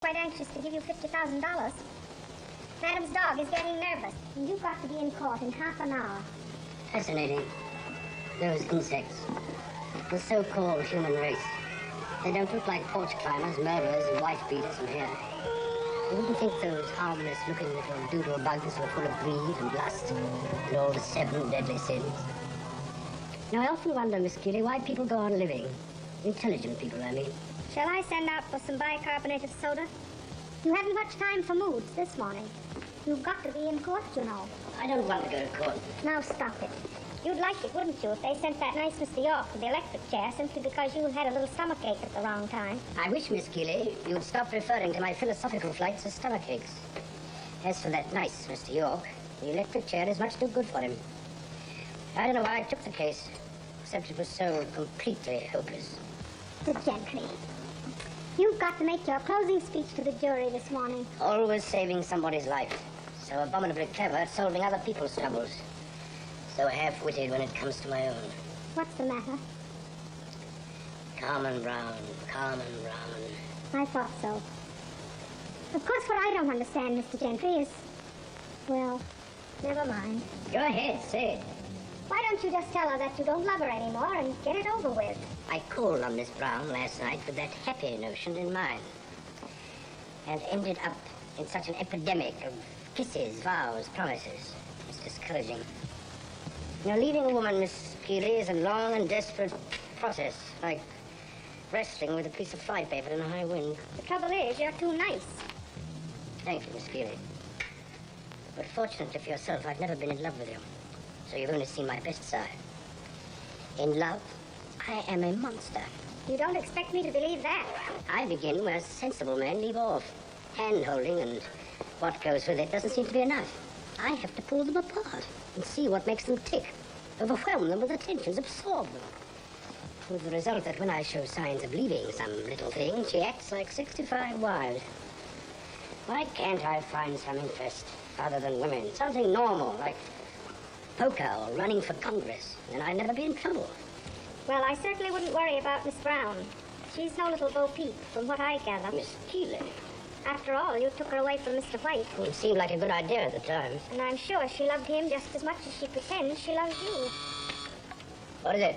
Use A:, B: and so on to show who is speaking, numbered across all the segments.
A: Quite anxious to give you $50,000. Madam's dog is getting nervous, and you've got to be in court in half an hour.
B: Fascinating. Those insects. The so-called human race. They don't look like porch climbers, murderers, and wife beaters from here. You wouldn't think those harmless-looking little doodle bugs were full of greed and lust and all the 7 deadly sins. Now, I often wonder, Miss Keeley, why people go on living. Intelligent people, I mean.
A: Shall I send out for some bicarbonate of soda? You haven't much time for moods this morning. You've got to be in court, you know.
B: I don't want to go to court.
A: Now stop it. You'd like it, wouldn't you, if they sent that nice Mr. York to the electric chair simply because you had a little stomachache at the wrong time?
B: I wish, Miss Keeley, you'd stop referring to my philosophical flights as stomachaches. As for that nice Mr. York, the electric chair is much too good for him. I don't know why I took the case, except it was so completely hopeless.
A: Mr. Gentry, you've got to make your closing speech to the jury this morning.
B: Always saving somebody's life. So abominably clever at solving other people's troubles. So half-witted when it comes to my own.
A: What's the matter?
B: Carmen Brown, Carmen Brown.
A: I thought so. Of course, what I don't understand, Mr. Gentry, is... well, never mind.
B: Go ahead, say it.
A: Why don't you just tell her that you don't love her anymore and get it over with?
B: I called on Miss Brown last night with that happy notion in mind. And ended up in such an epidemic of kisses, vows, promises. It's discouraging. You know, leaving a woman, Miss Keeley, is a long and desperate process, like wrestling with a piece of flypaper in a high wind.
A: The trouble is, you're too nice.
B: Thank you, Miss Keeley. But fortunately for yourself, I've never been in love with you. So you've only seen my best side. In love, I am a monster.
A: You don't expect me to believe that.
B: I begin where sensible men leave off. Hand-holding and what goes with it doesn't seem to be enough. I have to pull them apart and see what makes them tick, overwhelm them with attentions, absorb them. With the result that when I show signs of leaving some little thing, she acts like 65 wives. Why can't I find some interest other than women? Something normal, like poker or running for Congress, and I'd never be in trouble.
A: Well, I certainly wouldn't worry about Miss Brown. She's no little Bo Peep, from what I gather.
B: Miss Keeley.
A: After all, you took her away from Mr. White.
B: Well, it seemed like a good idea at the time.
A: And I'm sure she loved him just as much as she pretends she loves you.
B: What is it?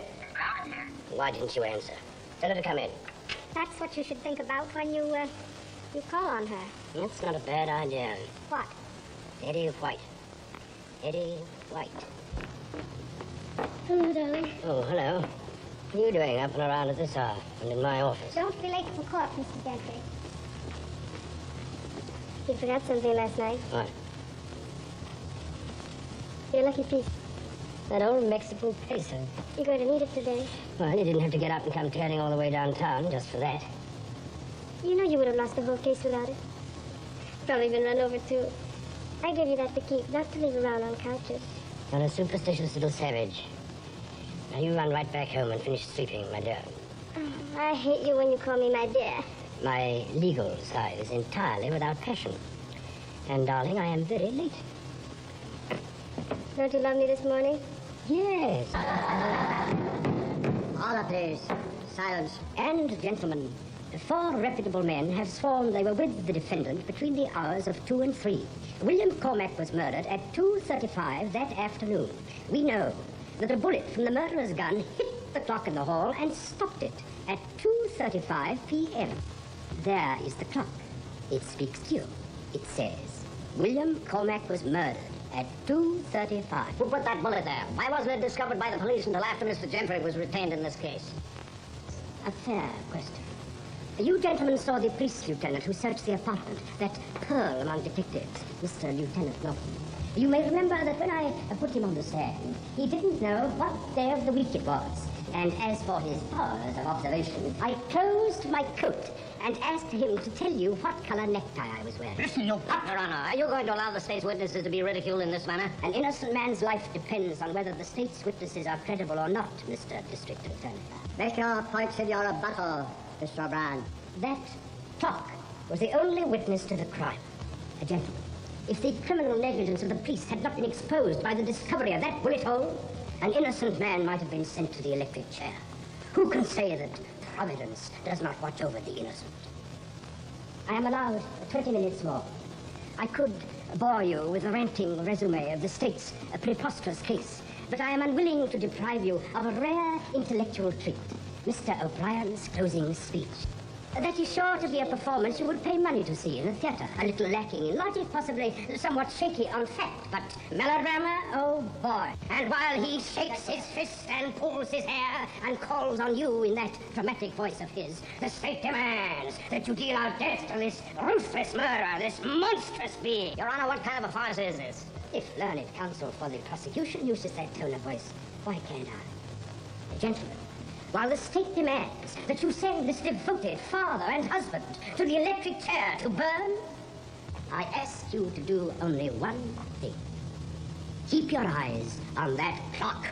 B: Why didn't you answer? Tell her to come in.
A: That's what you should think about when you call on her.
B: That's not a bad idea.
A: What?
B: Eddie White. Eddie White.
A: Hello, darling.
B: Oh, hello. What are you doing up and around at this hour and in my office?
A: Don't be late for court, Mr. Gentry. You forgot something last night.
B: What?
A: Your lucky piece.
B: That old Mexican peso.
A: You're going to need it today.
B: Well, you didn't have to get up and come tearing all the way downtown just for that.
A: You know you would have lost the whole case without it. Probably been run over, too. I gave you that to keep, not to leave around on couches.
B: You're a superstitious little savage. Now you run right back home and finish sleeping, my dear.
A: Oh, I hate you when you call me my dear.
B: My legal side is entirely without passion. And, darling, I am very late.
A: Don't you love me this morning?
B: Yes. Order, please. Silence. And, gentlemen, 4 reputable men have sworn they were with the defendant between the hours of 2 and 3. William Cormack was murdered at 2:35 that afternoon. We know that a bullet from the murderer's gun hit the clock in the hall and stopped it at 2:35 p.m. There is the clock. It speaks to you. It says, William Cormack was murdered at 2:35.
C: Who put that bullet there? Why wasn't it discovered by the police until after Mr. Gentry was retained in this case?
B: A fair question. You gentlemen saw the police lieutenant who searched the apartment, that pearl among detectives, Mr. Lieutenant Norton. You may remember that when I put him on the stand, he didn't know what day of the week it was. And as for his powers of observation, I closed my coat and asked him to tell you what color necktie I was wearing.
C: Listen, you... Your Honor, are you going to allow the state's witnesses to be ridiculed in this manner?
B: An innocent man's life depends on whether the state's witnesses are credible or not, Mr. District Attorney.
C: Make your points in your rebuttal, Mr. O'Brien.
B: That clock was the only witness to the crime. A gentleman. If the criminal negligence of the police had not been exposed by the discovery of that bullet hole, an innocent man might have been sent to the electric chair. Who can say that Providence does not watch over the innocent? I am allowed 20 minutes more. I could bore you with a ranting resume of the state's preposterous case, but I am unwilling to deprive you of a rare intellectual treat, Mr. O'Brien's closing speech. That is sure to be a performance you would pay money to see in a theater. A little lacking in logic, possibly somewhat shaky on fact, but melodrama, oh boy. And while he shakes his fist and pulls his hair and calls on you in that dramatic voice of his, the state demands that you deal out death to this ruthless murderer, this monstrous being.
C: Your Honor, what kind of a farce is this?
B: If learned counsel for the prosecution uses that tone of voice, why can't I? Gentlemen, while the state demands that you send this devoted father and husband to the electric chair to burn, I ask you to do only one thing. Keep your eyes on that clock.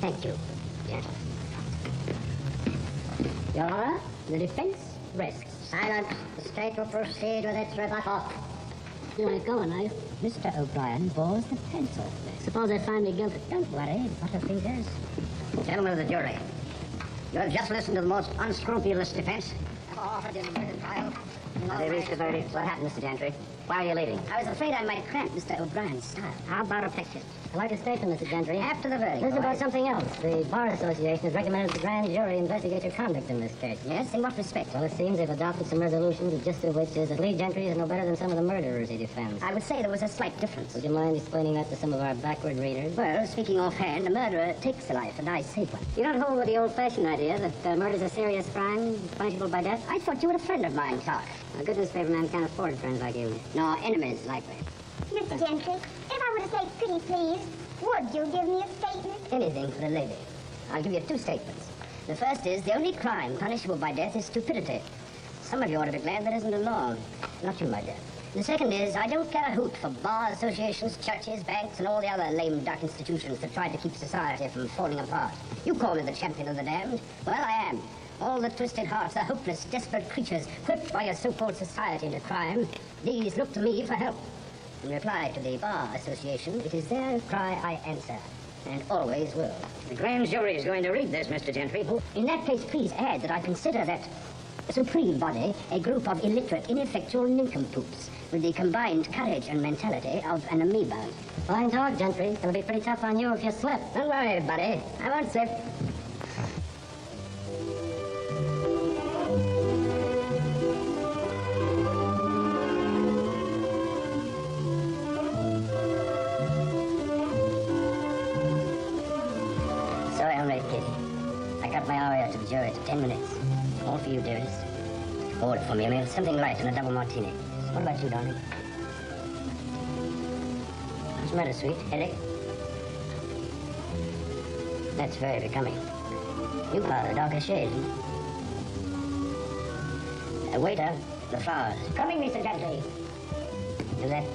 B: Thank you, gentlemen. Your Honor, the defense rests.
C: Silence. The state will proceed with its rebuttal.
B: You want to go, are you? Mr. O'Brien bores the pencil. Suppose I find me guilty. Don't worry, Butterfingers.
C: Gentlemen of the jury, you have just listened to the most unscrupulous defense.
B: Offered in the trial.
C: They reached a verdict. What happened, Mr. Gentry? Why are you leaving?
B: I was afraid I might cramp Mr. O'Brien's style.
C: How about a picture?
B: I'd like to state, Mr. Gentry.
C: After the verdict.
B: This is
C: all
B: about
C: right.
B: something else. The Bar Association has recommended the grand jury investigate your conduct in this case.
C: Yes, in what respect?
B: Well, it seems they've adopted some resolutions, the gist of which is that Lee Gentry is no better than some of the murderers he defends.
C: I would say there was a slight difference.
B: Would you mind explaining that to some of our backward readers?
C: Well, speaking offhand, a murderer takes a life and I save one.
B: You don't hold with the old-fashioned idea that murder's a serious crime, punishable by death?
C: I thought you were a friend of mine, Clark.
B: A good newspaper man can't afford friends like you.
C: No, enemies likely.
A: Mr. Gentry, if I were to say pretty please, would you give me a statement?
B: Anything for the lady.
C: I'll give you two statements. The first is the only crime punishable by death is stupidity. Some of you ought to be glad there isn't a law. Not you, my dear. The second is I don't care a hoot for bar associations, churches, banks, and all the other lame duck institutions that try to keep society from falling apart. You call me the champion of the damned. Well, I am. All the twisted hearts, the hopeless, desperate creatures whipped by your so-called society into crime, these look to me for help. In reply to the Bar Association, it is their cry I answer, and always will.
B: The grand jury is going to read this, Mr. Gentry.
C: In that case, please add that I consider that supreme body a group of illiterate, ineffectual nincompoops with the combined courage and mentality of an amoeba.
B: Fine talk, Gentry. It'll be pretty tough on you if you slip.
C: Don't worry, buddy. I won't slip. Sorry I'm late, Kitty. I got my hour out to the jury to 10 minutes. All for you, dearest. Order for me a meal, something light and a double martini. What about you, darling? What's the matter, sweet? Headache? That's very becoming. You are a darker shade. Waiter, the flowers. Coming, Mr. Gentry. That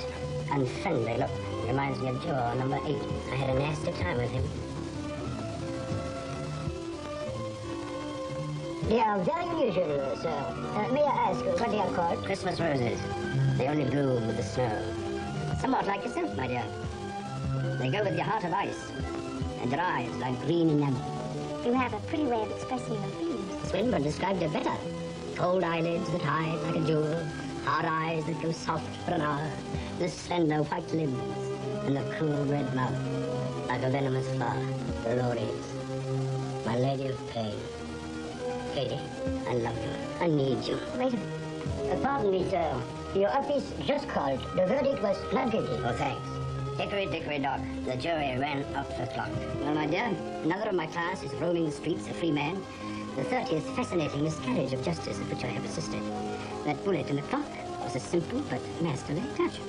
C: unfriendly look reminds me of Joe, number 8. I had a nasty time with him.
B: They are very unusual, sir. May I ask what they are called?
C: Christmas roses. They only bloom with the snow. Somewhat like yourself, my dear. They go with your heart of ice, and your eyes like green enamel.
A: You have a pretty way of expressing your feelings.
C: Swinburne described it better. Cold eyelids that hide like a jewel, hard eyes that go soft for an hour, the slender white lips, and the cruel red mouth, like a venomous flower. Dolores, my lady of pain. Katie, I love you. I need you.
A: Wait a minute.
C: Pardon me, sir. Your office just called. The verdict was not guilty. Oh, thanks. Hickory dickory dock. The jury ran up the clock. Well, my dear, another of my class is roaming the streets, a free man. The 30th fascinating miscarriage of justice of which I have assisted. That bullet in the clock was a simple but masterly touch.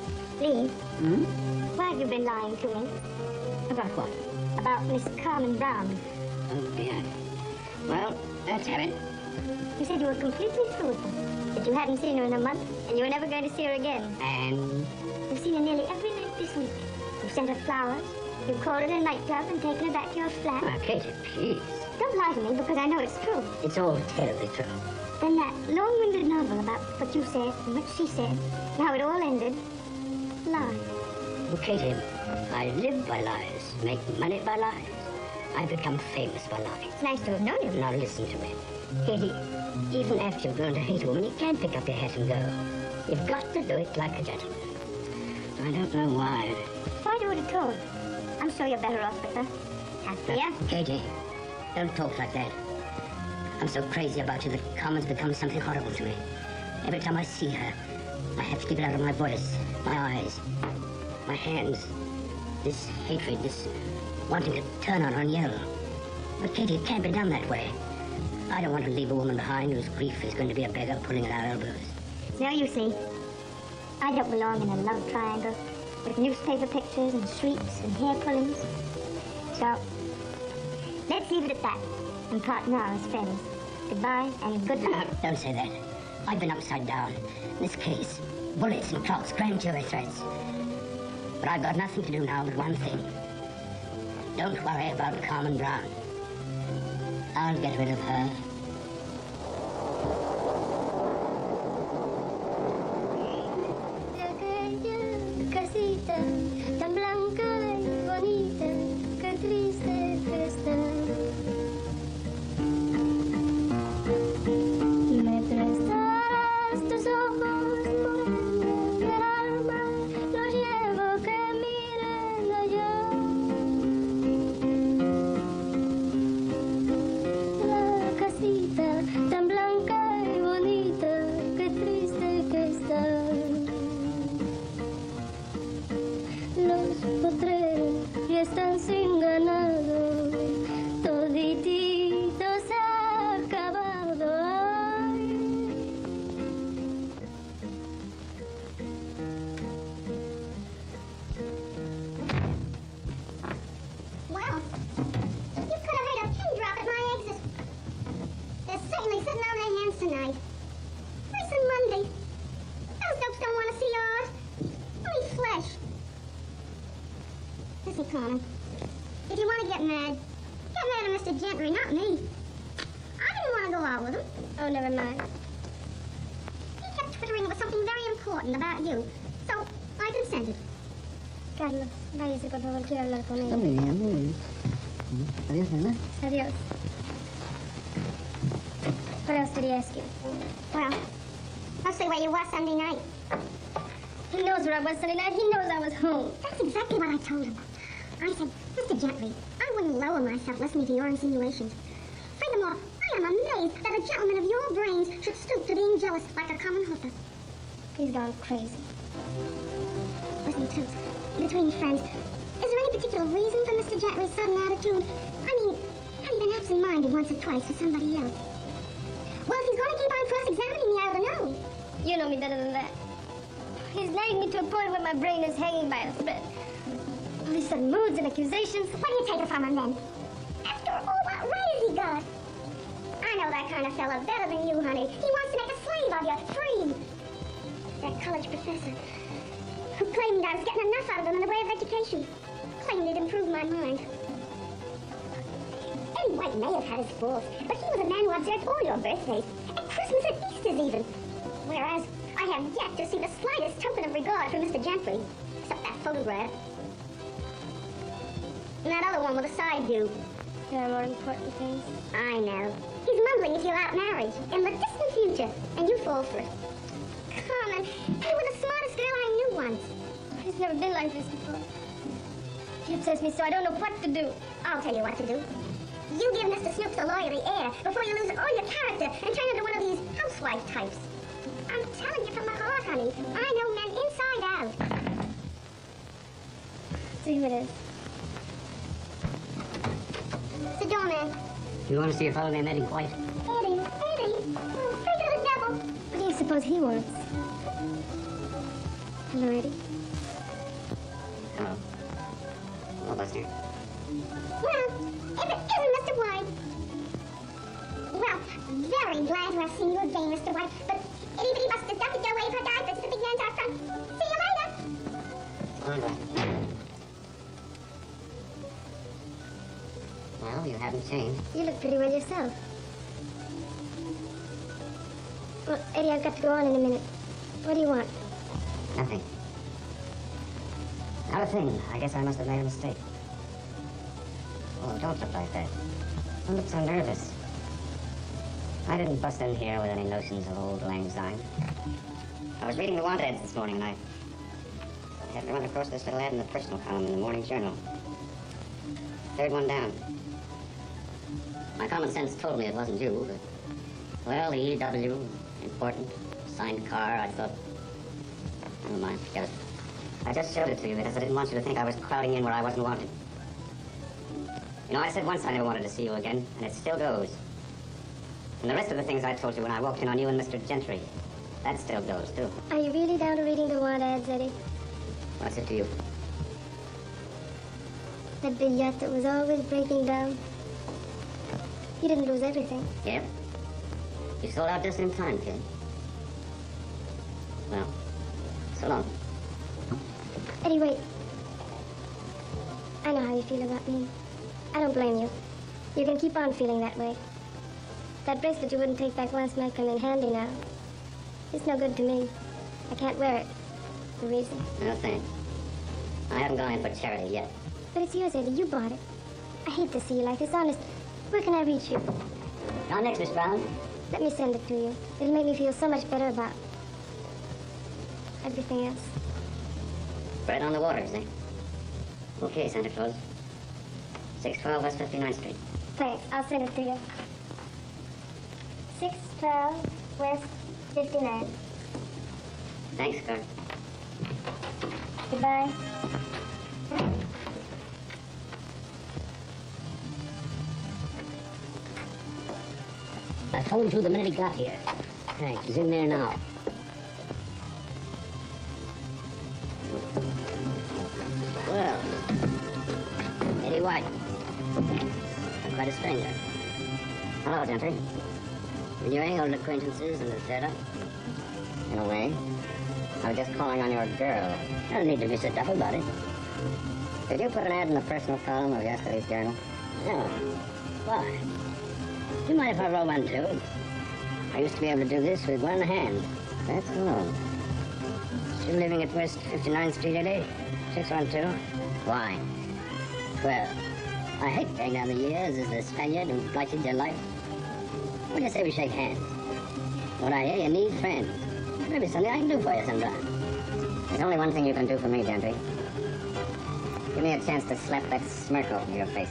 A: Lee, why have you been lying to me?
C: About what?
A: About Miss Carmen Brown.
C: Oh, dear. Well, let's have it.
A: You said you were completely through with her, that you hadn't seen her in a month, and you were never going to see her again.
C: And
A: You've seen her nearly every night this week. You've sent her flowers, you've called her to a nightclub and taken her back to your flat.
C: Katie, please.
A: Don't lie to me, because I know it's true.
C: It's all terribly true.
A: Then that long-winded novel about what you said and what she said, and how it all ended, lie.
C: Oh, Katie, I live by lies, make money by lies. I've become famous by lying.
A: It's nice to have known you.
C: Now listen to me.
B: Eddie, even after you've grown to hate a woman, you can't pick up your hat and go. You've got to do it like a gentleman. I don't know why.
C: Why do it at all? I'm sure you're better off with her. Happier?
B: Katie, don't talk like that. I'm so crazy about you that Carmen's become something horrible to me. Every time I see her, I have to keep it out of my voice, my eyes, my hands. This hatred, this wanting to turn on her and yell. But Katie, it can't be done that way. I don't want to leave a woman behind whose grief is going to be a beggar pulling at our elbows.
C: Now you see, I don't belong in a love triangle with newspaper pictures and shrieks and hair pullings. So, let's leave it at that and part now as friends. Goodbye and good luck.
B: Don't say that. I've been upside down. This case, bullets and clocks, grand jury threats. But I've got nothing to do now but one thing. Don't worry about Carmen Brown. I'll get rid of her.
A: Casita tan blanca y bonita, qué triste que está. Me prestarás tus ojos, morena, y el alma lo llevo que miren allá. La casita tan blanca y bonita, qué triste que está. Los potreros ya están sin ganado, toditito se ha acabado. Ay.
C: Well, you could have made a pin drop at my exit. They're certainly sitting on their hands tonight. It's a Monday. Those dopes don't want to see art. Only flesh. Listen, Carmen. If you want to get mad at Mr. Gentry, not me. I didn't want to go out with him.
A: Oh, never mind.
C: He kept twittering about something very important about you. So, I consented.
A: Carlos, váyase, por favor, quiero hablar con él.
B: Muy bien, muy bien. Adiós, nena.
A: Adiós. What else did he ask you?
C: Well, mostly where you were Sunday night.
A: He knows where I was Sunday night. He knows I was home.
C: That's exactly what I told him. I said, Mr. Gentry, I wouldn't lower myself listening to your insinuations. Furthermore, I am amazed that a gentleman of your brains should stoop to being jealous like a common hooker.
A: He's gone crazy.
C: Listen, Toots, between friends, is there any particular reason for Mr. Gentry's sudden attitude? I mean, have you been absent-minded once or twice for somebody else? Well, if he's going to keep on cross-examining me, I ought to know.
A: You know me better than that. He's nagging me to a point where my brain is hanging by a thread. All these sudden moods and accusations.
C: What do you take it from him, then? After all that raise he got. I know that kind of fella better than you, honey. He wants to make a slave of you, free. That college professor who claimed I was getting enough out of him in the way of education. Claimed he'd improved my mind. Eddie White may have had his faults, but he was a man who observed all your birthdays, and Christmas and Easter's even. Whereas I have yet to see the slightest token of regard for Mr. Gentry, except that photograph. And that other one with a side view.
A: There are more important things.
C: I know. He's mumbling if you're out married in the distant future, and you fall for it. Carmen, you were the smartest girl I knew once.
A: He's never been like this before. He upsets me so I don't know what to do.
C: I'll tell you what to do. You give Mr. Snooks the lawyery air before you lose all your character and turn into one of these housewife types. I'm telling you from my heart, honey. I know men inside out.
A: See who it is.
C: The doorman.
B: You want to see a fellow named Eddie White?
C: Eddie, oh, freak of the devil.
A: What do you suppose he wants? Hello, Eddie.
B: Hello. Well, that's you.
C: Well, if it isn't Mr. White. Well, very glad to have seen you again, Mr. White, but anybody must have ducked your way for diapers to begin our front. See you later.
B: All right. Well, you haven't changed.
A: You look pretty well yourself. Well, Eddie, I've got to go on in a minute. What do you want?
B: Nothing. Not a thing. I guess I must have made a mistake. Oh, don't look like that. Don't look so nervous.
C: I didn't bust in here with any notions of old lang syne. I was reading the want ads this morning, and I happened to run across this little ad in the personal column in the morning journal. Third one down. My common sense told me it wasn't you, but... Well, E.W., important, signed car, I thought... Never mind, forget it. I just showed it to you because I didn't want you to think I was crowding in where I wasn't wanted. You know, I said once I never wanted to see you again, and it still goes. And the rest of the things I told you when I walked in on you and Mr. Gentry, that still goes, too.
A: Are you really down to reading the want ads, Eddie?
C: What's it to you?
A: That big yacht that was always breaking down. You didn't lose everything.
C: Yep. You sold out just in time, kid. Well, so long.
A: Eddie, wait. I know how you feel about me. I don't blame you. You can keep on feeling that way. That bracelet you wouldn't take back once might come in handy now. It's no good to me. I can't wear it. For reason.
C: No thanks. I haven't gone in for charity yet.
A: But it's yours, Eddie. You bought it. I hate to see you like this. Honest. Where can I reach you?
C: On next, Miss Brown.
A: Let me send it to you. It'll make me feel so much better about everything else.
C: Bread on the waters, eh? Okay, Santa Claus. 612 West 59th Street.
A: Thanks. I'll send it to you. 612 West 59.
C: Thanks, Kurt.
A: Goodbye.
B: I phoned you the minute he got here. Thanks. He's in there now. Well, Eddie White. Quite a stranger. Hello, Gentry. Renewing old acquaintances in the theater? In a way. I was just calling on your girl. I don't need to be so tough about it. Did you put an ad in the personal column of yesterday's journal? No. Why? Do you mind if I roll one too? I used to be able to do this with one hand. That's all. Still living at West 59th Street, Eddie? 612? Why? Well, I hate paying down the years as the Spaniard who blighted your life. What do you say we shake hands? What I hear, you need friends. Maybe something I can do for you sometime. There's only one thing you can do for me, Gentry. Give me a chance to slap that smirk off your face.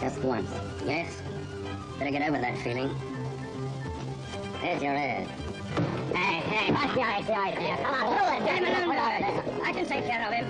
B: Just once. Yes? Better get over that feeling. There's your ad. Hey, what's the idea? Come on, throw it. Get him alone. I can take care of him.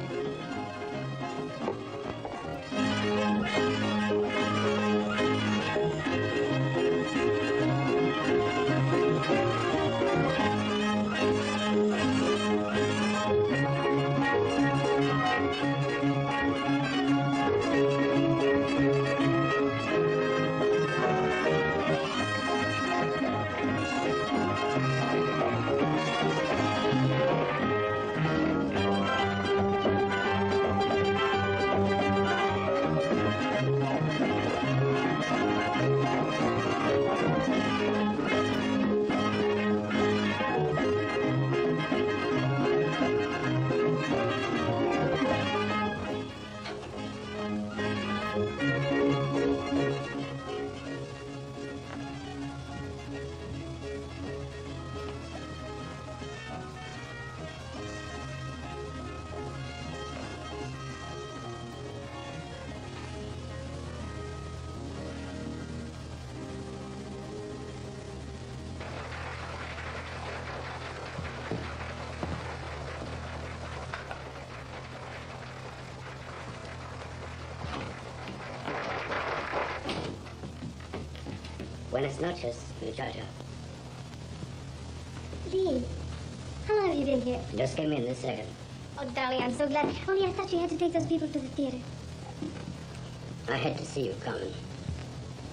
B: Buenas noches, muchacha.
A: Lee, how long have you been here?
B: Just came in this second.
A: Oh, darling, I'm so glad. Only I thought you had to take those people to the theater.
B: I had to see you coming.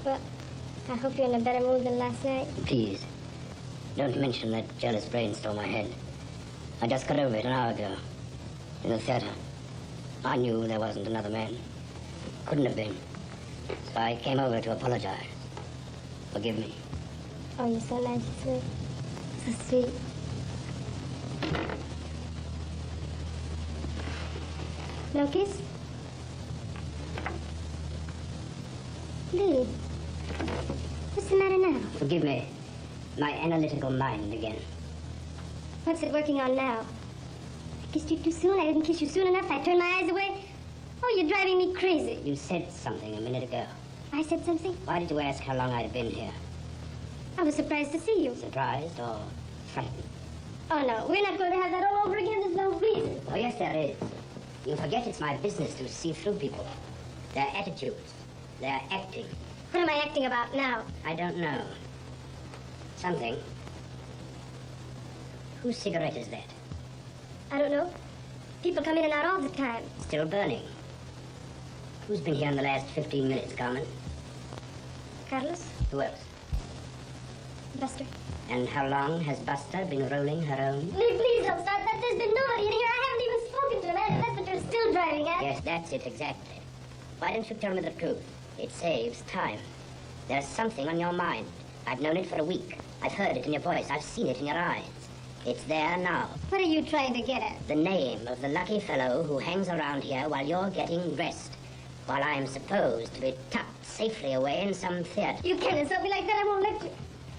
A: Well, I hope you're in a better mood than last night.
B: Please, don't mention that jealous brain stole my head. I just got over it an hour ago. In the theater. I knew there wasn't another man. Couldn't have been. So I came over to apologize. Forgive me.
A: Oh, you're so nice and sweet. So sweet. No kiss? Lee, what's the matter now?
C: Forgive me. My analytical mind again.
A: What's it working on now? I kissed you too soon. I didn't kiss you soon enough. I turned my eyes away. Oh, you're driving me crazy.
C: You said something a minute ago.
A: I said something?
C: Why did you ask how long I'd been here?
A: I was surprised to see you.
C: Surprised or frightened?
A: Oh, no. We're not going to have that all over again. There's no reason.
C: Oh, yes, there is. You forget it's my business to see through people. Their attitudes. Their acting.
A: What am I acting about now?
C: I don't know. Something. Whose cigarette is that?
A: I don't know. People come in and out all the time.
C: Still burning. Who's been here in the last 15 minutes, Carmen?
A: Carlos?
C: Who else?
A: Buster?
C: And how long has Buster been rolling her own?
A: Please don't start that. There's been nobody in here. I haven't even spoken to him. That's what you're still driving at.
C: Yes, that's it, exactly. Why don't you tell me the truth? It saves time. There's something on your mind. I've known it for a week. I've heard it in your voice. I've seen it in your eyes. It's there now.
A: What are you trying to get at?
C: The name of the lucky fellow who hangs around here while you're getting rest, while I'm supposed to be tucked safely away in some theater.
A: You can't insult me like that. I won't let you.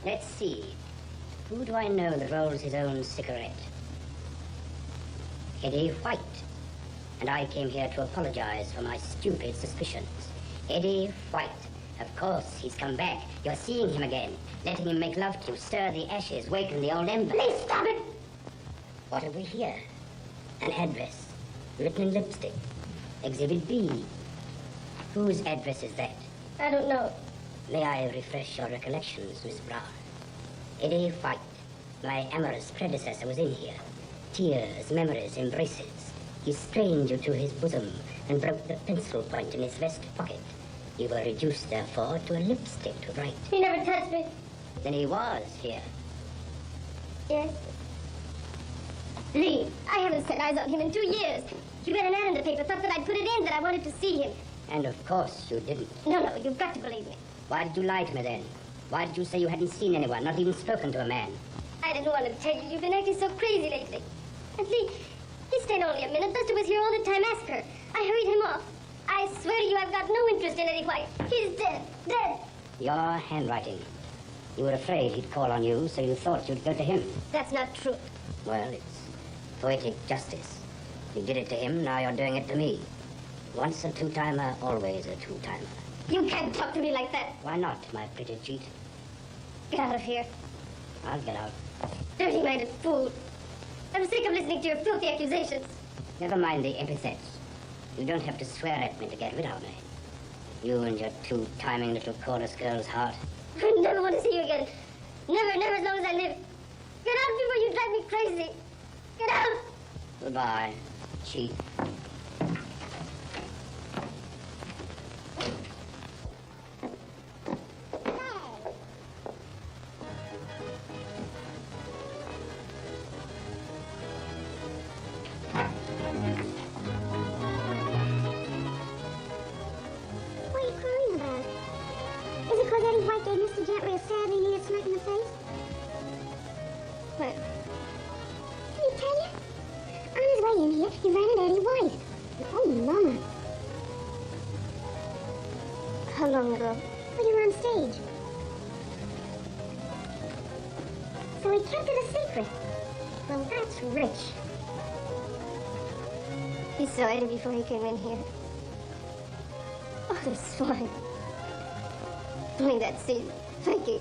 C: Let's see. Who do I know that rolls his own cigarette? Eddie White. And I came here to apologize for my stupid suspicions. Eddie White. Of course, he's come back. You're seeing him again. Letting him make love to you, stir the ashes, waken the old embers.
A: Please stop it!
C: What have we here? An address, written in lipstick. Exhibit B. Whose address is that?
A: I don't know.
C: May I refresh your recollections, Miss Brown? Eddie White, my amorous predecessor, was in here. Tears, memories, embraces. He strained you to his bosom and broke the pencil point in his vest pocket. You were reduced, therefore, to a lipstick to write.
A: He never touched me.
C: Then he was here.
A: Yes? Lee, I haven't set eyes on him in 2 years. You read an ad in the paper, thought that I'd put it in, that I wanted to see him.
C: And of course you didn't.
A: No, you've got to believe me.
C: Why did you lie to me then? Why did you say you hadn't seen anyone, not even spoken to a man?
A: I didn't want to tell you. You've been acting so crazy lately. And Lee, he stayed only a minute. Buster was here all the time. Ask her. I hurried him off. I swear to you, I've got no interest in Eddie White. He's dead. Dead.
C: Your handwriting. You were afraid he'd call on you, so you thought you'd go to him.
A: That's not true.
C: Well, it's poetic justice. You did it to him, now you're doing it to me. Once a two-timer, always a two-timer.
A: You can't talk to me like that.
C: Why not, my pretty cheat?
A: Get out of here.
C: I'll get out.
A: Dirty-minded fool. I'm sick of listening to your filthy accusations.
C: Never mind the epithets. You don't have to swear at me to get rid of me. You and your two-timing little chorus girl's heart.
A: I never want to see you again. Never, never as long as I live. Get out before you drive me crazy. Get out.
C: Goodbye, cheat.
D: What are you crying about? Is it because Eddie White gave Mr. Gentry a sadly needed smack in the face?
A: What?
D: Did he tell you? On his way in here, he ran into Eddie White. Oh, Mama.
A: How long ago?
D: When you were on stage. So he kept it a secret. Well, that's rich.
A: You saw Eddie before he came in here. Oh, the swine. Only that scene. Thank you.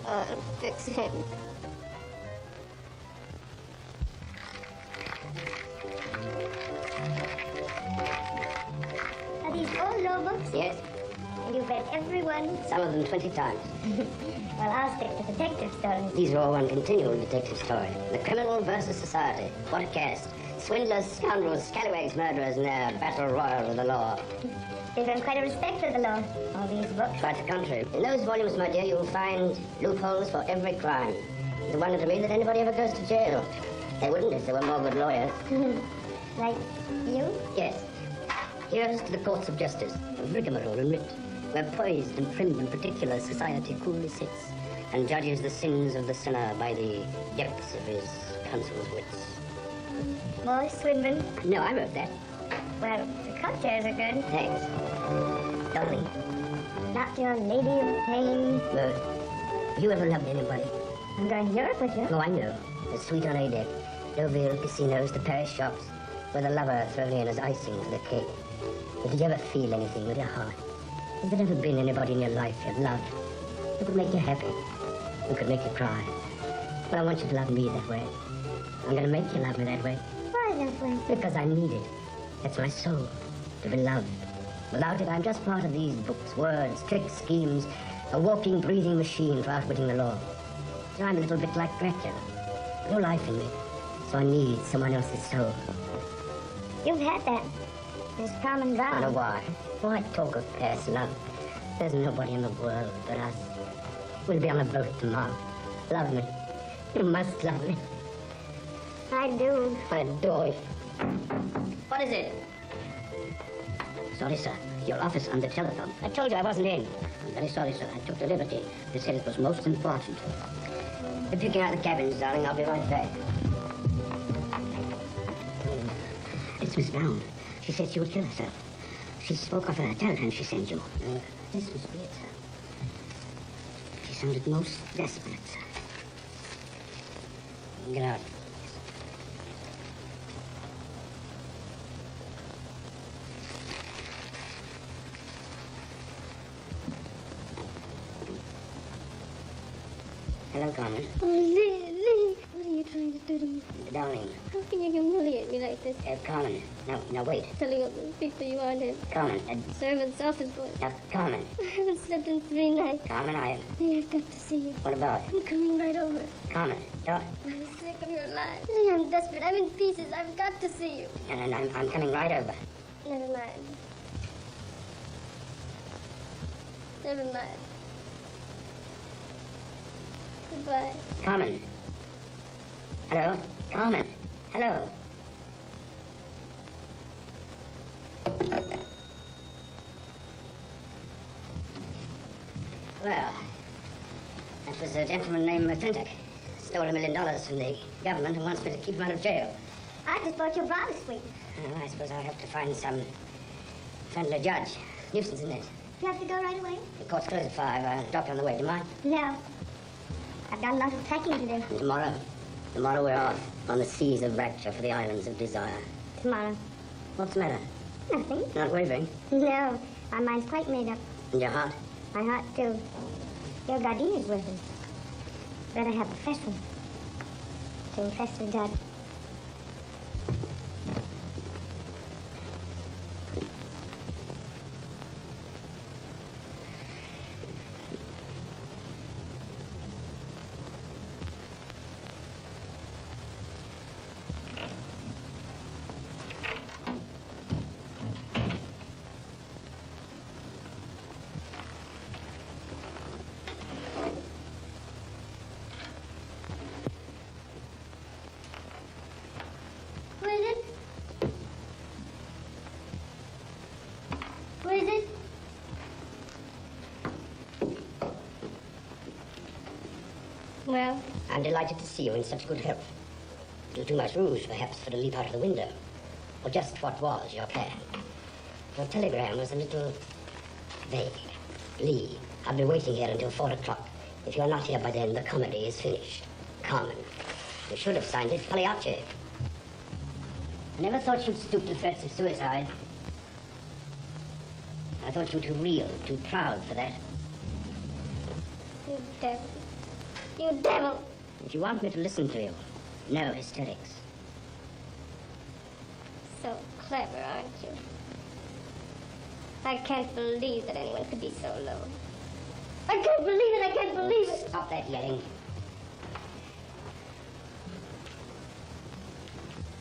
A: I'll fix him.
D: Are these all law books?
C: Yes,
D: And you've read every one?
C: some of them 20 times.
D: Well, I'll stick to detective stories.
C: These are all one continual detective story. The criminal versus society. What a cast. Swindlers, scoundrels, scallywags, murderers, and their battle royal with the law.
D: They've got quite a respect for the law, all these books.
C: Quite the contrary. In those volumes, my dear, you'll find loopholes for every crime. It's a wonder to me that anybody ever goes to jail. They wouldn't if there were more good lawyers.
D: Like you?
C: Yes. Here's to the courts of justice, of rigmarole and writ, where poised and prim and particular society coolly sits, and judges the sins of the sinner by the depths of his counsel's wits.
D: More Swinburne?
C: No, I wrote that.
D: Well, the cocktails are good.
C: Thanks. Dolly.
D: Not your lady of pain.
B: Rose, have you ever loved anybody?
D: I'm going to Europe with you.
B: Oh, I know. The suite on A deck, Deauville casinos, the Paris shops, where the lover thrown in as icing to the cake. But did you ever feel anything with your heart? Has there ever been anybody in your life you loved who could make you happy, who could make you cry? Well, I want you to love me that way. I'm going to make you love me that way.
D: Why that way?
B: Because I need it. That's my soul, to be loved. Without it, I'm just part of these books, words, tricks, schemes, a walking, breathing machine for outwitting the law. So I'm a little bit like Dracula. No life in me. So I need someone else's soul.
D: You've had that. This common ground.
B: I know why. Why talk of past love? There's nobody in the world but us. We'll be on a boat tomorrow. Love me. You must love me.
D: I do.
B: I adore you. What is it? Sorry, sir. Your office on the telephone. I told you I wasn't in. I'm very sorry, sir. I took the liberty. They said it was most important. They're picking out the cabins, darling. I'll be right back. It's Miss Brown. She said she would kill herself. She spoke of her telegram she sent you. This must be it, sir. She sounded most desperate, sir. Get out. Hello, Carmen.
A: Oh, Lee, what are you trying to do to me?
B: Darling.
A: How can you humiliate me like this?
B: Carmen. No, wait.
A: Telling all the people you are dead.
B: Carmen.
A: Servant's office boy.
B: Carmen.
A: I haven't slept in 3 nights.
B: Carmen,
A: Lee, I've got to see you.
B: What about?
A: I'm coming right over.
B: Carmen, don't.
A: I'm sick of your lies. Lee, I'm desperate. I'm in pieces. I've got to see you.
B: And I'm coming right over.
A: Never mind. Never mind. Goodbye.
B: Carmen. Hello? Carmen. Hello? Well, that was a gentleman named McClintock. Stole $1 million from the government and wants me to keep him out of jail.
D: I just bought your bra this week.
B: I suppose I'll have to find some friendly judge. Nuisance, isn't it?
D: You have to go right away?
B: The court's closed at 5. I'll drop you on the way. Do you mind?
D: No. I've got a lot of packing to do.
B: And tomorrow we're off on the seas of rapture for the islands of desire.
D: Tomorrow.
B: What's the matter?
D: Nothing.
B: Not wavering?
D: No. My mind's quite made up.
B: And your heart?
D: My heart, too. Your gardener's with us. Better have a fresh one. To impress the judge.
A: Who is it? Well?
B: I'm delighted to see you in such good health. A little too much rouge, perhaps, for to leap out of the window. Or just what was your plan? Your telegram was a little vague. Lee, I'll be waiting here until 4 o'clock. If you're not here by then, the comedy is finished. Carmen. You should have signed it Pagliacci. I never thought you'd stoop to threats of suicide. I thought you were too real, too proud for that.
A: You devil. You devil!
B: If you want me to listen to you, no hysterics.
A: So clever, aren't you? I can't believe that anyone could be so low. I can't believe it! I can't believe it!
B: Stop that yelling.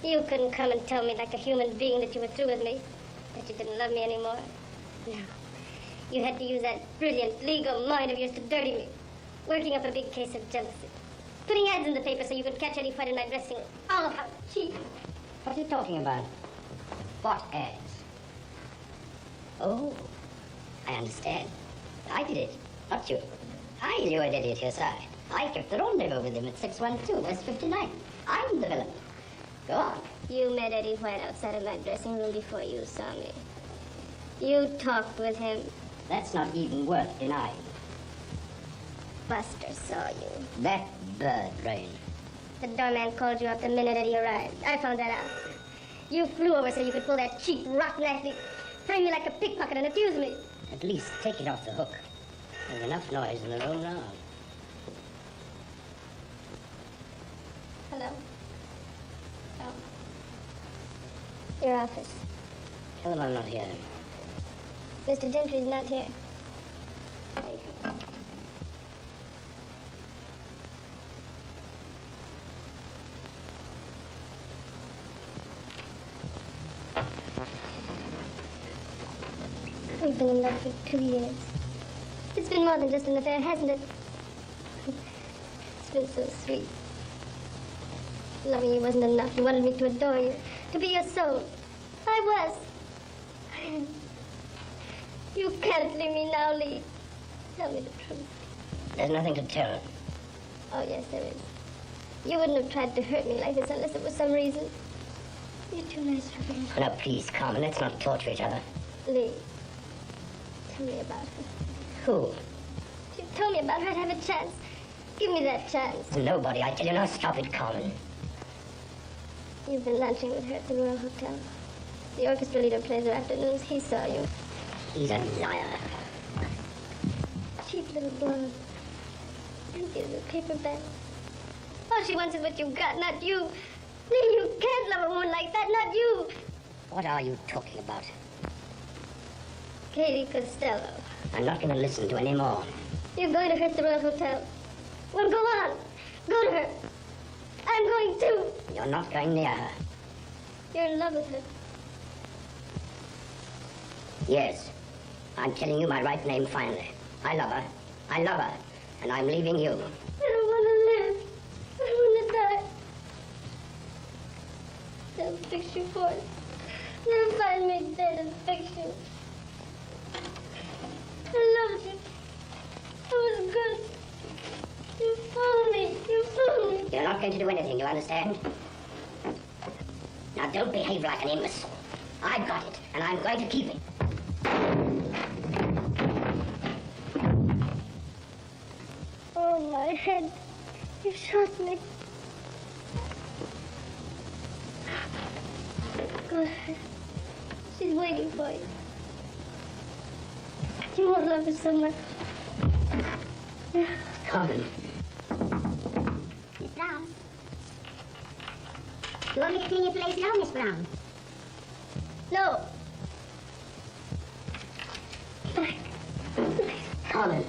A: You couldn't come and tell me like a human being that you were through with me, that you didn't love me anymore. No. You had to use that brilliant legal mind of yours to dirty me, working up a big case of jealousy, putting ads in the paper so you could catch any fight in my dressing room. All of how cheap.
B: What are you talking about? What ads? Oh, I understand. I did it, not you. I lured Eddie to your side. I kept the rendezvous with him at 612 West 59. I'm the villain. Go on.
A: You met Eddie White outside of my dressing room before you saw me. You talked with him.
B: That's not even worth denying.
A: Buster saw you.
B: That bird brain.
A: The doorman called you up the minute that he arrived. I found that out. You flew over so you could pull that cheap, rotten athlete, frame me like a pickpocket and accuse me.
B: At least take it off the hook. There's enough noise in the room now.
A: Hello. Oh. Your office.
B: Tell him I'm not here.
A: Mr. Gentry's not here. There you go. We've been in love for 2 years. It's been more than just an affair, hasn't it? It's been so sweet. Loving you wasn't enough. You wanted me to adore you, to be your soul. I was. You can't leave me now, Lee. Tell me the truth.
B: There's nothing to tell.
A: Oh, yes, there is. You wouldn't have tried to hurt me like this unless it was some reason. You're too nice for me.
B: Now, please, Carmen, let's not torture each other.
A: Lee, tell me about her.
B: Who?
A: If you told me about her, I'd have a chance. Give me that chance.
B: Nobody, I tell you. Now, stop it, Carmen.
A: You've been lunching with her at the Royal Hotel. The orchestra leader plays her afternoons. He saw you.
B: He's a liar.
A: Cheap little blonde. Empty as a paper bag. All she wants is what you got, not you. Lee, you can't love a woman like that, not you.
B: What are you talking about?
A: Katie Costello.
B: I'm not going to listen to any more.
A: You're going to her at the Royal Hotel. Well, go on. Go to her. I'm going too.
B: You're not going near her.
A: You're in love with her.
B: Yes. I'm telling you my right name finally. I love her. I love her. And I'm leaving you.
A: I don't want to live. I want to die. They'll fix you for it. They'll find me dead and fix you. I loved you. I was good. You fooled me. You fooled me.
B: You're not going to do anything, you understand? Now don't behave like an imbecile. I've got it, and I'm going to keep it.
A: Oh, my head. You shot me. Go ahead. She's waiting for you. You won't love her so much.
B: Carmen.
D: Miss Brown. You want me to clean your place now, Miss Brown?
A: No.
B: Carmen.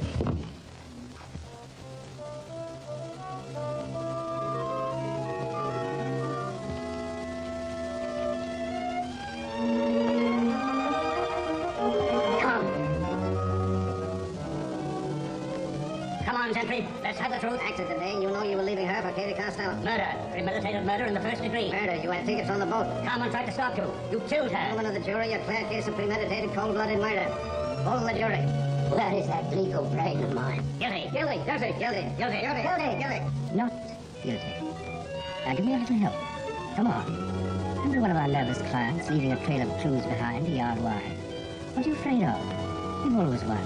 B: Gentry, let's have the truth.
C: Accidentally, you know you were leaving her for Katie Costello.
B: Murder. Premeditated murder in the first degree.
C: Murder. You had tickets on the boat.
B: Carmen tried to stop you. You killed her.
C: Gentlemen of the jury, a clear case of premeditated, cold-blooded murder. Pull the jury.
B: Where is that legal brain of mine?
C: Guilty. Guilty. Guilty. Guilty. Guilty. Guilty. Guilty. Guilty.
B: Not guilty. Now give me a little help. Come on. Remember one of our nervous clients leaving a trail of clues behind a yard wide? What are you afraid of? You've always won.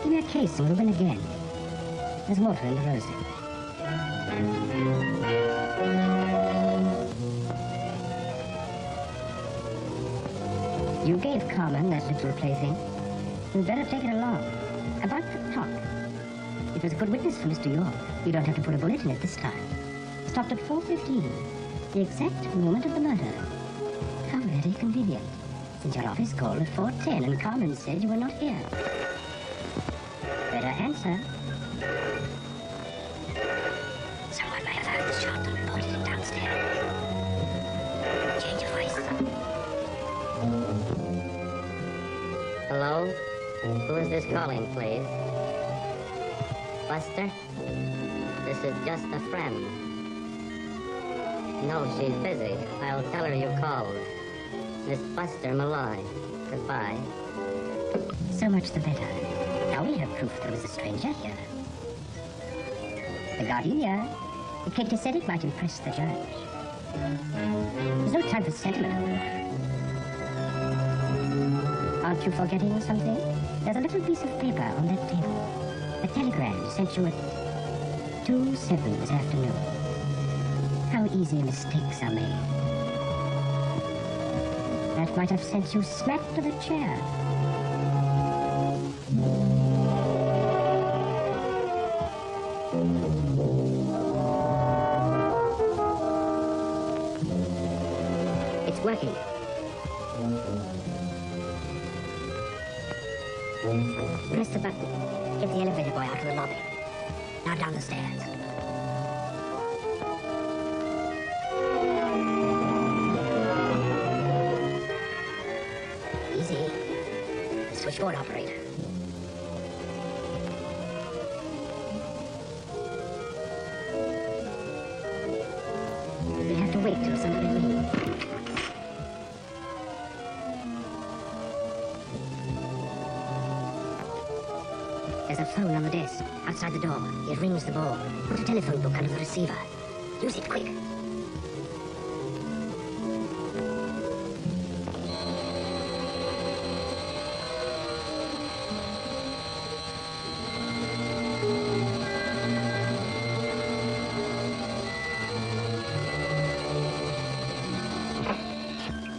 B: Give me a case and we'll win again. There's water in the rosy. You gave Carmen that little plaything. You'd better take it along. About the clock. It was a good witness for Mr. York. You don't have to put a bullet in it this time. Stopped at 4:15, the exact moment of the murder. How very convenient, since your office called at 4:10 and Carmen said you were not here. Better answer. Someone may have heard the shot and reported it downstairs. Change your voice.
C: Hello? Who is this calling, please? Buster? This is just a friend. No, she's busy. I'll tell her you called. Miss Buster Malloy. Goodbye.
B: So much the better. Now we have proof there was a stranger here. The gardenia. Katie said it might impress the judge. There's no time for sentiment. Aunt
C: Aren't you forgetting something? There's a little piece of paper on that table. A telegram sent you at 2:07 this afternoon. How easy mistakes are made. That might have sent you smack to the chair. It's working. Press the button. Get the elevator boy out of the lobby. Now down the stairs. Easy. The switchboard operator. We have to wait till somebody leaves. There's a phone on the desk, outside the door. It rings the bell. Put a telephone book under the receiver. Use it quick.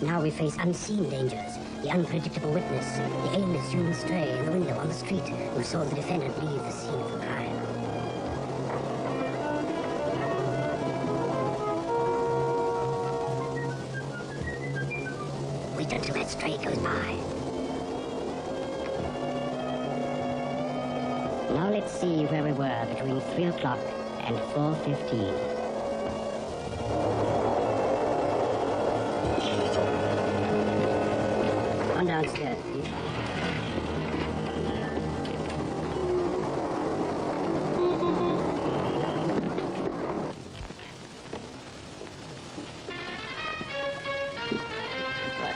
C: Now we face unseen dangers. The unpredictable witness, the aimless human stray in the window on the street who saw the defendant leave the scene of the crime. Wait until that stray goes by. Now let's see where we were between 3 o'clock and 4:15. On downstairs, please.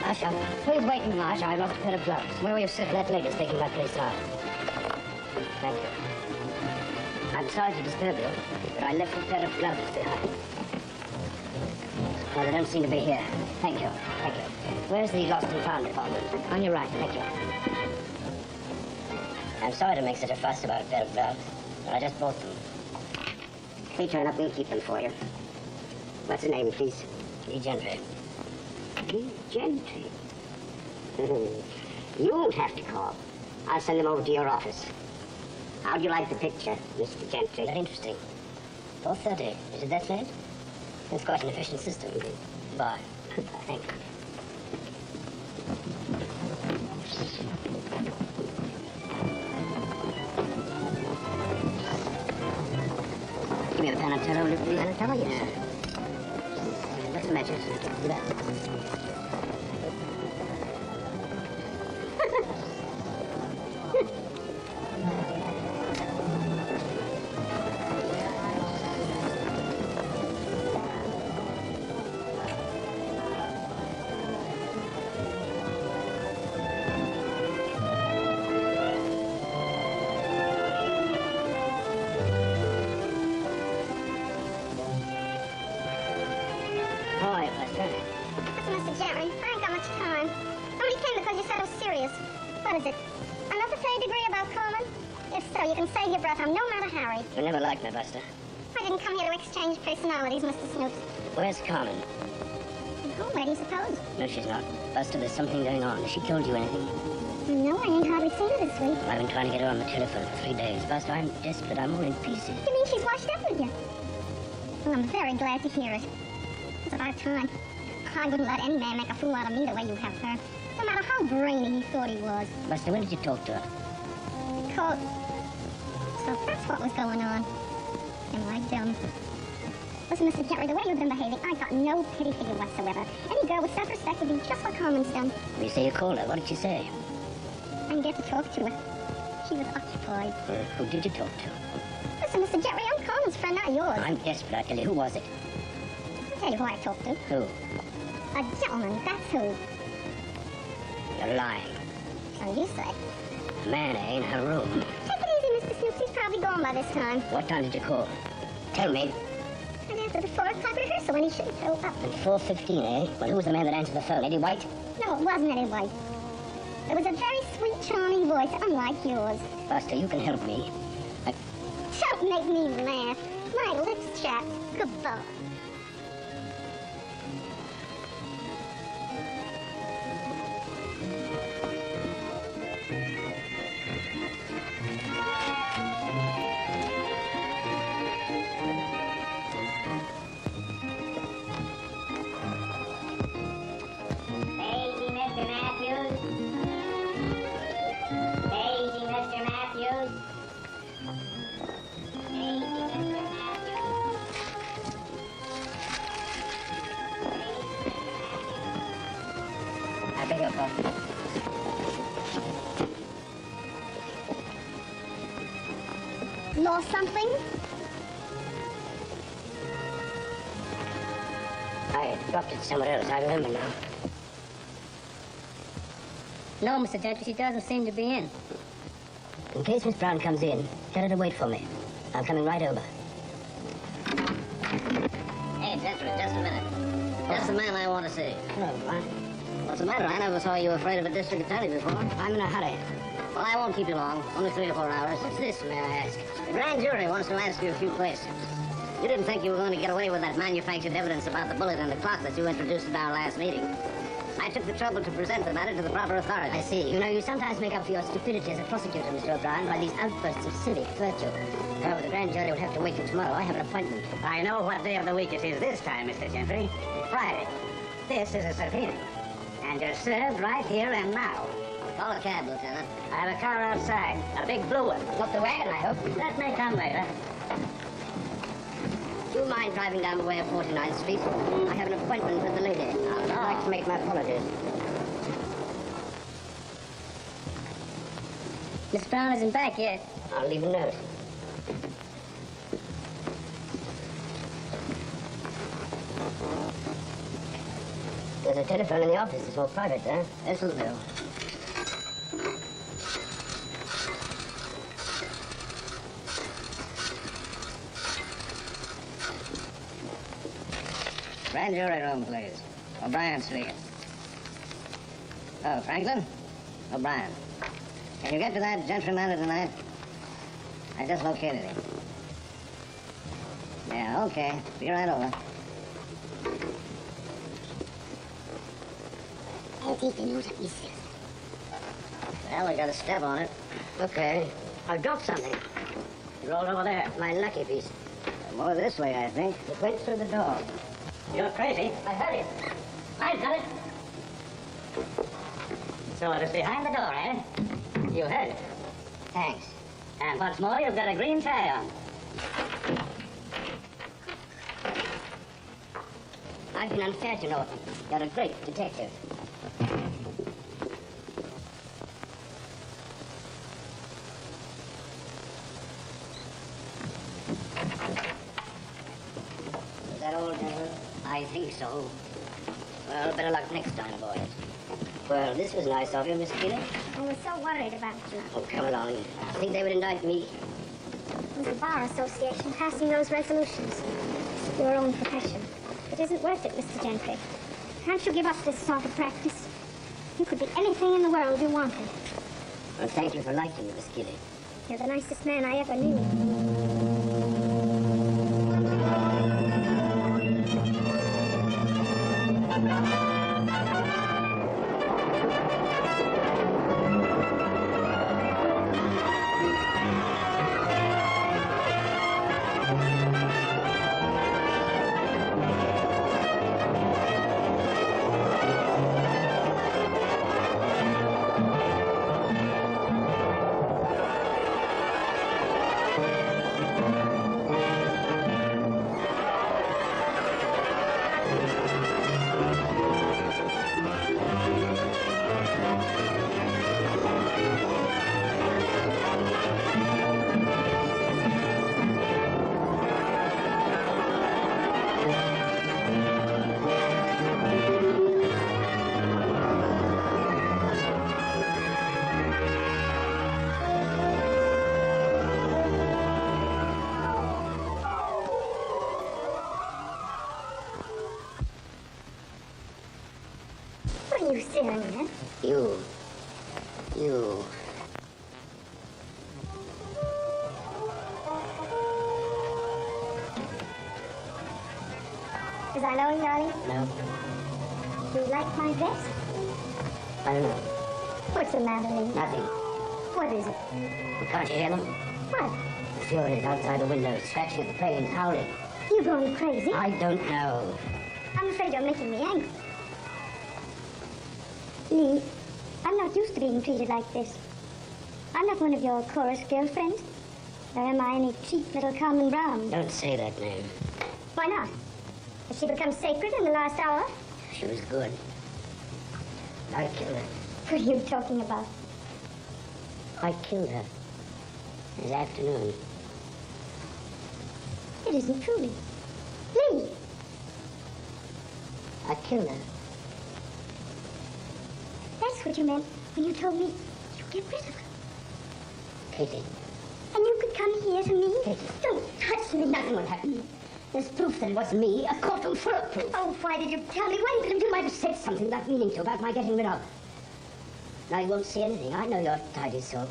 C: Usher, please wait in the Usher. I lost a pair of gloves. Where were you sitting? That lady's taking my place now. Thank you. I'm sorry to disturb you, but I left a pair of gloves behind. No, they don't seem to be here. Thank you. Thank you. Where's the lost and found department? On your right. Thank you. I'm sorry to make such a fuss about a pair of gloves, but I just bought them. Please turn up. We'll keep them for you. What's the name, please? Lee Gentry. Lee Gentry? You won't have to call. I'll send them over to your office. How do you like the picture, Mr. Gentry? Very interesting. 4:30. Is it that late? It's quite an efficient system. Bye. Thank you. Give me the Panatello, will you please? Panatello, yes. What's the matches? Do that.
A: Mr. Gentry, I ain't got much time. Somebody came because you said it was serious. What is it? Enough to say a degree about Coleman? If so, you can save your breath. I'm no Mata Hari.
C: You never liked me, Buster.
A: I didn't come here to exchange personalities, Mr. Snoops.
C: Where's Carmen?
A: Oh, where do you suppose?
C: No, she's not. Buster, there's something going on. Has she told you anything?
A: No, I ain't hardly seen her this week.
C: I've been trying to get her on the telephone for 3 days. Buster, I'm desperate. I'm all in pieces.
A: You mean she's washed up with you? Well, I'm very glad to hear it. It's about time. I wouldn't let any man make a fool out of me the way you have her. No matter how brainy he thought he was.
C: Buster, when did you talk to her?
A: Cold. So that's what was going on. Am I dumb? Listen, Mr. Gentry, the way you've been behaving, I've got no pity for you whatsoever. Any girl with self-respect would be just what Carmen's done.
C: You say you called her. What did she say?
A: I didn't get to talk to her. She was occupied.
C: Who did you talk to?
A: Listen, Mr. Gentry, I'm Carmen's friend, not yours.
C: I'm desperate, I tell you. Who was it?
A: I'll tell you who I talked to.
C: Who?
A: A gentleman, that's who.
C: You're lying.
A: So you say.
C: A man ain't in her room.
A: Take it easy, Mr. Snoops. He's probably gone by this time.
C: What time did you call? Tell me.
A: And after the 4 o'clock rehearsal when he shouldn't show up.
C: At 4:15, eh? Well, who was the man that answered the phone? Eddie White?
A: No, it wasn't Eddie White.
D: It was a very sweet, charming voice, unlike yours.
B: Buster, you can help me.
D: Don't make me laugh. My lips chapped. Goodbye.
C: Daisy, Mr. Matthews. Daisy, Mr. Matthews. Daisy, Mr. Matthews.
B: I beg your pardon.
D: Lost something?
B: I dropped it somewhere else. I remember now.
C: No, Mr. Gentry, she doesn't seem to be in.
B: In case Miss Brown comes in, tell her to wait for me. I'm coming right over.
C: Hey, Gentry, just a minute. That's the man I want to see.
B: Hello, Brian.
C: What's the matter? I never saw you afraid of a district attorney before.
B: I'm in a hurry.
C: Well, I won't keep you long. Only 3 or 4 hours.
B: What's this, may I ask?
C: The grand jury wants to ask you a few questions. You didn't think you were going to get away with that manufactured evidence about the bullet and the clock that you introduced at our last meeting. I took the trouble to present the matter to the proper authorities.
B: I see. You know, you sometimes make up for your stupidity as a prosecutor, Mr. O'Brien, by these outbursts of civic virtue. However, the grand jury will have to wait till tomorrow. I have an appointment.
C: I know what day of the week it is this time, Mr. Gentry. Friday. This is a subpoena. And you're served right here and now. Call a cab, Lieutenant. I have a car outside. A big blue one.
B: Not the wagon, I hope.
C: That may come later.
B: Do you mind driving down the way of 49th Street? I have an appointment with the lady. I'd like to make my apologies.
C: Miss Brown isn't back yet.
B: I'll leave a note. There's a telephone in the office. It's more private, huh?
C: This'll do. Grand jury room, please. O'Brien speaking. Oh, Franklin? O'Brien. Can you get to that gentleman tonight? I just located him. Yeah, okay. Be right over.
D: I'll take the note of yourself.
C: Well, we got a step on it.
B: Okay. I've dropped something.
C: It rolled over there.
B: My lucky piece.
C: More this way, I think.
B: It went through the door.
C: You're crazy.
B: I heard it.
C: I've done it. So it was behind the door, eh? You heard it.
B: Thanks.
C: And what's more, you've got a green tie on.
B: I've been unfair to Norton. You're a great detective. Is that all, gentlemen? I think so. Well, better luck next time, boys. Well, this was nice of you, Miss Keeley.
D: I was so worried about you.
B: Oh, come along. I think they would indict me.
D: It was the Bar Association passing those resolutions. It's your own profession. It isn't worth it, Mr. Gentry. Can't you give up this sort of practice? You could be anything in the world you wanted.
B: Well, thank you for liking me, Miss Keeley.
D: You're the nicest man I ever knew. What are you staring at?
B: You.
D: Was I knowing, darling?
B: No,
D: Do you like my dress?
B: I don't know.
D: What's the matter, Lee?
B: Nothing.
D: What is it?
B: Well, can't you hear them?
D: What?
B: The furies outside the window, scratching at the panes, howling.
D: You going crazy?
B: I don't know.
D: I'm afraid you're making me angry. Lee, I'm not used to being treated like this. I'm not one of your chorus girlfriends. Or am I any cheap little Carmen Brown?
B: Don't say that name.
D: Why not? Has she become sacred in the last hour?
B: She was good. I killed her.
D: What are you talking about?
B: I killed her. This afternoon.
D: It isn't true, Lee. Lee!
B: I killed her.
D: That's what you meant when you told me you get rid of her.
B: Katie.
D: And you could come here to me?
B: Katie.
D: Don't touch me.
B: Nothing will happen. There's proof that it wasn't me. A courtroom full of proof.
D: Oh, why did you tell me? When did
B: You might have said something without meaning to about my getting rid of her. Now you won't see anything. I know your tidy soul.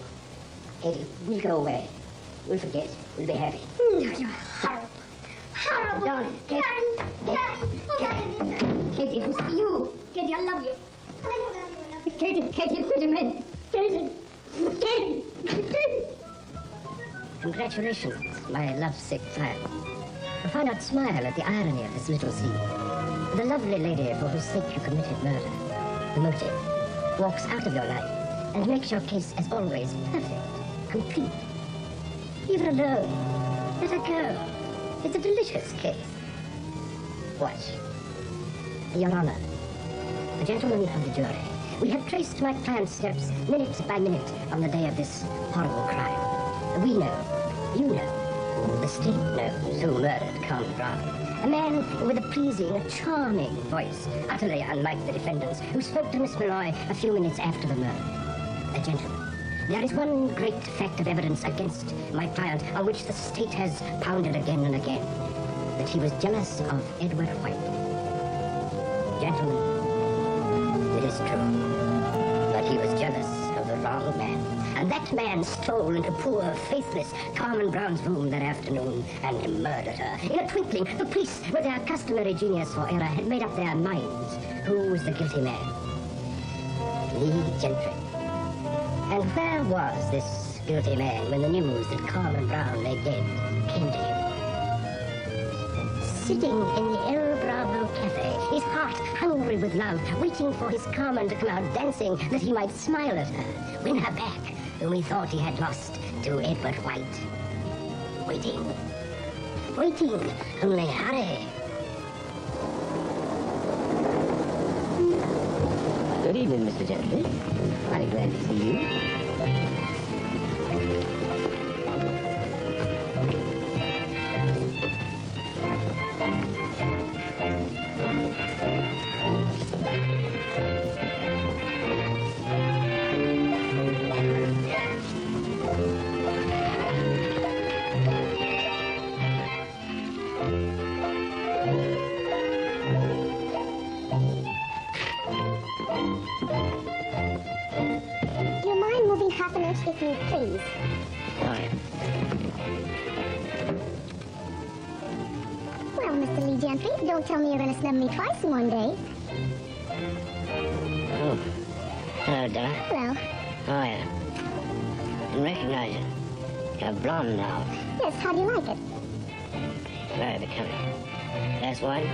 B: Katie, we'll go away. We'll forget. We'll be happy.
D: No, you're horrible. Horrible.
B: Darling, Katie. Katie, it was for you.
D: Katie, I love you.
B: Katie, what do you mean? Katie. Congratulations, my lovesick child. Why not smile at the irony of this little scene? The lovely lady for whose sake you committed murder, the motive, walks out of your life and makes your case, as always, perfect, complete. Leave her alone. Let her go. It's a delicious case. Watch. Your Honor, the gentlemen of the jury, we have traced my client's steps minute by minute on the day of this horrible crime. We know, you know, the state knows who murdered Carmen Brown. A man with a pleasing, a charming voice, utterly unlike the defendants, who spoke to Miss Malloy a few minutes after the murder. A gentleman. There is one great fact of evidence against my client on which the state has pounded again and again. That he was jealous of Edward White. Gentlemen, it is true. But he was jealous of the wrong man. And that man stole into poor, faithless Carmen Brown's room that afternoon and murdered her. In a twinkling, the police, with their customary genius for error, had made up their minds. Who was the guilty man? Lee Gentry. And where was this guilty man when the news that Carmen Brown lay dead came to him? Sitting in the El Bravo Cafe, his heart hungry with love, waiting for his Carmen to come out dancing that he might smile at her, win her back, whom he thought he had lost to Edward White. Waiting. Waiting. Only hurry. Good evening, Mr. Gentry. I'm glad to see you.
D: If you please.
B: Sorry.
D: Well, Mr. Lee Gentry, don't tell me you're going to snub me twice in one day.
B: Oh. Hello, Della.
D: Hello.
B: Oh, yeah. I didn't recognize you. You're blonde now.
D: Yes, how do you like it?
B: Very becoming. Last one?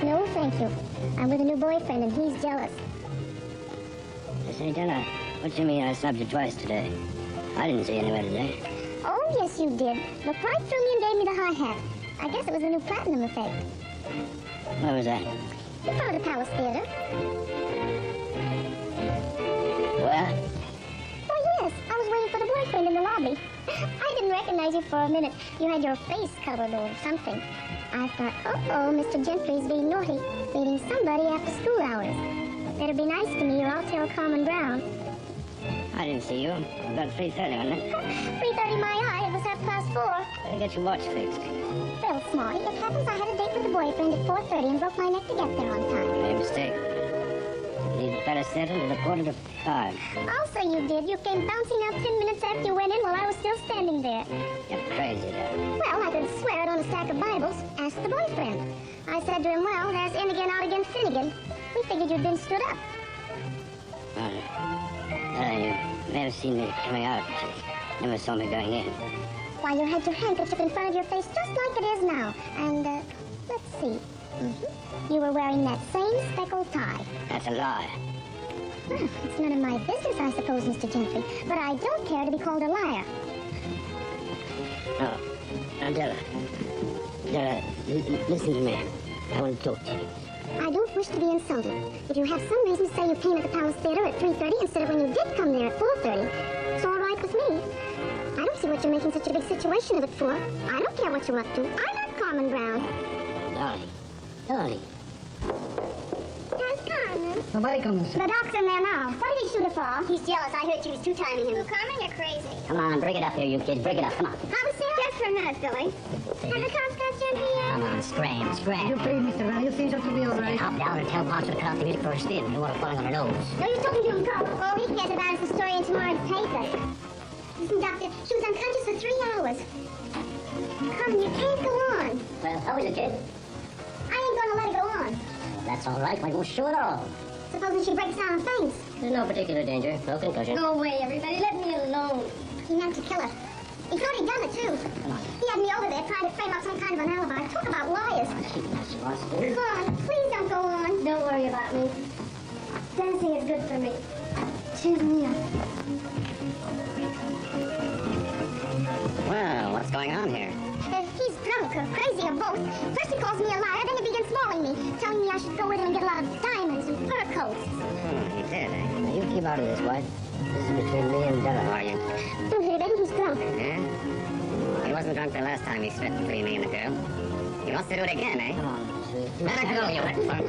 D: No, thank you. I'm with a new boyfriend, and he's jealous.
B: Say, Della, what do you mean I snubbed you twice today? I didn't see anywhere today.
D: Oh, yes, you did. Looked right through me and gave me the high hat. I guess it was the new platinum effect.
B: What was that?
D: In front of the Palace Theater.
B: Where?
D: Oh, yes. I was waiting for the boyfriend in the lobby. I didn't recognize you for a minute. You had your face covered or something. I thought, uh-oh, Mr. Gentry's being naughty, meeting somebody after school hours. Better be nice to me or I'll tell Carmen Brown.
B: I didn't see you. About 3:30, wasn't it?
D: 3:30 my eye. It was 4:30.
B: Better get your watch fixed.
D: Well, Smarty, it happens I had a date with a boyfriend at 4:30 and broke my neck to get there on time.
B: Made a mistake. Leave the Palace Theater at 4:45.
D: Also, you did. You came bouncing out 10 minutes after you went in while I was still standing there.
B: You're crazy, Della.
D: Well, I could swear it on found a stack of Bibles, asked the boyfriend. I said to him, well, there's in again, out again, Finnegan. We figured you'd been stood up.
B: You may have seen me coming out, but you never saw me going in.
D: Why, you had your handkerchief in front of your face just like it is now. And, let's see. You were wearing that same speckled tie.
B: That's a lie.
D: Well, it's none of my business, I suppose, Mr. Gentry. But I don't care to be called a liar.
B: No. Now, Della. Della, listen to me. I want to talk to you.
D: I don't wish to be insulted. If you have some reason to say you came at the Palace Theater at 3:30 instead of when you did come there at 4:30, it's all right with me. I don't see what you're making such a big situation of it for. I don't care what you're up to. I'm not Carmen Brown.
B: Darling.
D: How's Carmen?
C: Nobody comes.
D: The doc's in there now. What did he shoot her for? He's jealous. I heard she was two-timing him. Oh, Carmen, you're crazy.
B: Come on, bring it up here, you kids. Bring it up. Come on.
D: Commissary? Just for a minute, Billy. Have the cops got Gentry yet?
B: Come on, scram.
C: You please, Mr. Riley. You seem to be all right.
B: Hop down and tell Poncho to cut off the music for her spin. You want her falling on her nose.
D: No, you're talking to him, Carl. Oh, he can get the balance of the story in tomorrow's paper. Listen, Doctor, she was unconscious for 3 hours. Carmen, you can't go on.
B: Well, how is it, kid?
D: I ain't gonna let it go on.
B: That's all right. I won't show it all.
D: Supposing she breaks down and faints.
B: There's no particular danger. No concussion.
D: Go away, everybody. Let me alone. He meant to kill her. He thought he'd done it, too.
B: Come on.
D: He had me over there trying to frame up some kind of an alibi. Talk about liars.
B: She wants to do.
D: Come on, please don't go on. Don't worry about me. Dancing is good for me. Cheers me up.
B: Well, what's going on here?
D: He's drunk or crazy or both. First he calls me a liar, then he begins mauling me, telling me I should go with him and get a lot of diamonds and fur coats.
B: He did, eh? Now, you keep out of this, boy. This is between me and Della, are you?
D: Don't hit it, baby, he's drunk.
B: Yeah? He wasn't drunk the last time he split between me and the girl. He wants to do it again, eh? Come on, sweet. Let her go, you wet fuck.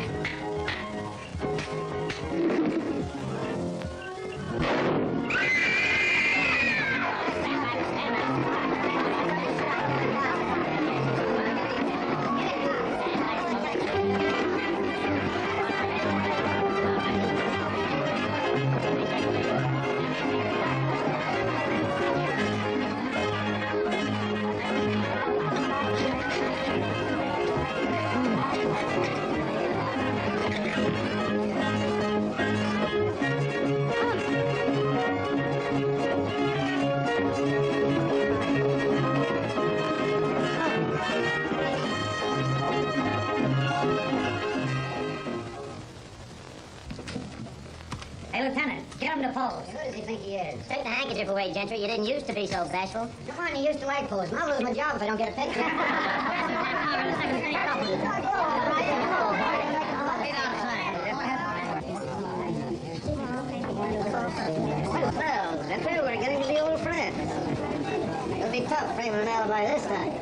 B: Hey, Lieutenant, get him to pose.
C: Who does he think he is?
B: Take the handkerchief away, Gentry. You didn't used to be so bashful.
C: Come on, he used to like pose. I'll lose my job if I don't get a picture.
B: Well, Gentry, we're getting to be old friends. It'll be tough framing an alibi this time.